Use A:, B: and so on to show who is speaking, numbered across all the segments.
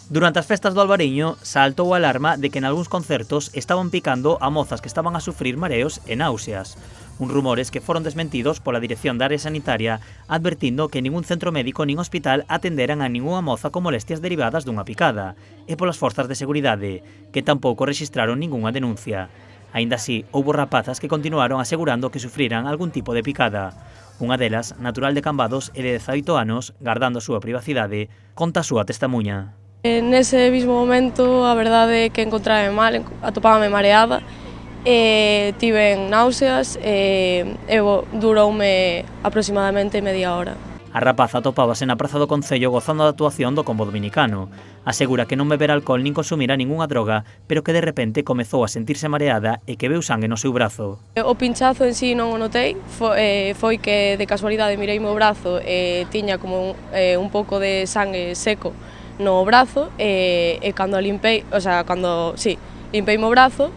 A: Durante as festas do Albariño, saltou a alarma de que en algúns concertos estaban picando a mozas que estaban a sufrir mareos e náuseas. Uns rumores que foron desmentidos pola Dirección da Área Sanitaria, advertindo que ningún centro médico nin hospital atenderan a ningunha moza con molestias derivadas dunha picada, e polas forzas de seguridade, que tampouco rexistraron ningunha denuncia. Aínda así, houbo rapazas que continuaron asegurando que sufriran algún tipo de picada. Unha delas, natural de Cambados e de 18 anos, gardando a súa privacidade, conta a súa testemuña.
B: Nese mismo momento, a verdade é que encontrame mal, atopábame mareada, tiven náuseas e duroume aproximadamente media hora.
A: A rapaza atopábase na praza do Concello gozando da actuación do combo dominicano. Asegura que non bebera alcohol nin consumira ningunha droga, pero que de repente comezou a sentirse mareada e que veu sangue no seu brazo.
B: O pinchazo en sí non o notei, foi que de casualidade mirei o brazo e tiña como un pouco de sangue seco no brazo e cando limpei, limpei o brazo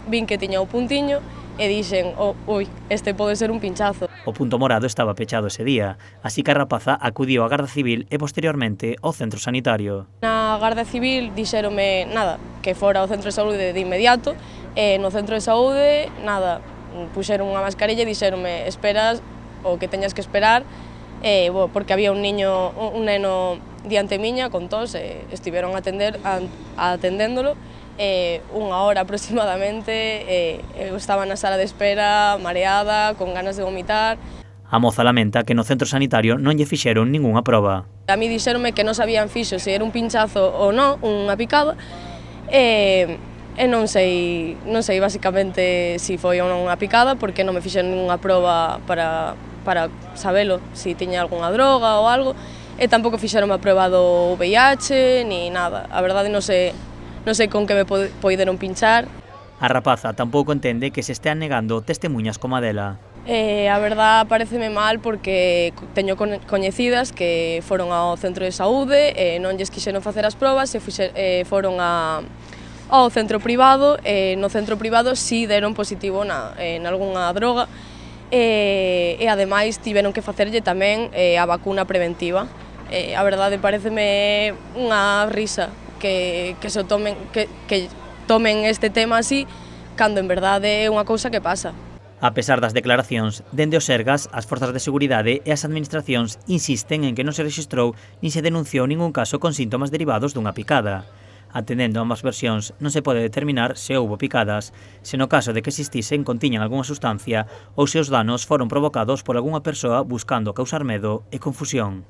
B: vin que tiña o puntiño e dixen, este pode ser un pinchazo.
A: O punto morado estaba pechado ese día, así que a rapaza acudiu á Garda Civil e posteriormente ao centro sanitario.
B: Na Garda Civil dixéronme que fora ao centro de saúde de inmediato e no centro de saúde puxeron unha mascarilla e dixéronme esperas o que teñas que esperar porque había un neno diante miña con tos e estiveron atendéndolo unha hora aproximadamente eu estaba na sala de espera mareada, con ganas de vomitar.
A: A moza lamenta que no centro sanitario non lle fixeron ningunha proba.
B: A mí dixéronme que non sabían fixo se era un pinchazo ou non, unha picada e non sei basicamente se foi ou non unha picada porque non me fixeron ningunha proba para sabelo se tiña algunha droga ou algo e tampouco fixeron a proba do VIH ni nada. A verdade non sei con que me poideron pinchar.
A: A rapaza tampouco entende que se estean negando testemuñas como a dela.
B: A verdade pareceme mal porque teño coñecidas que foron ao centro de saúde e non lles quixeron facer as probas e foron ao centro privado e no centro privado si deron positivo en algunha droga e ademais tiveron que facerlle tamén a vacuna preventiva. A verdade pareceme unha risa que tomen este tema así cando en verdade é unha cousa que pasa.
A: A pesar das declaracións, dende o Sergas, as forzas de seguridade e as administracións insisten en que non se rexistrou nin se denunciou ningún caso con síntomas derivados dunha picada. Atendendo a ambas versións, non se pode determinar se houbo picadas, se no caso de que existisen contiñan algunha sustancia ou se os danos foron provocados por algunha persoa buscando causar medo e confusión.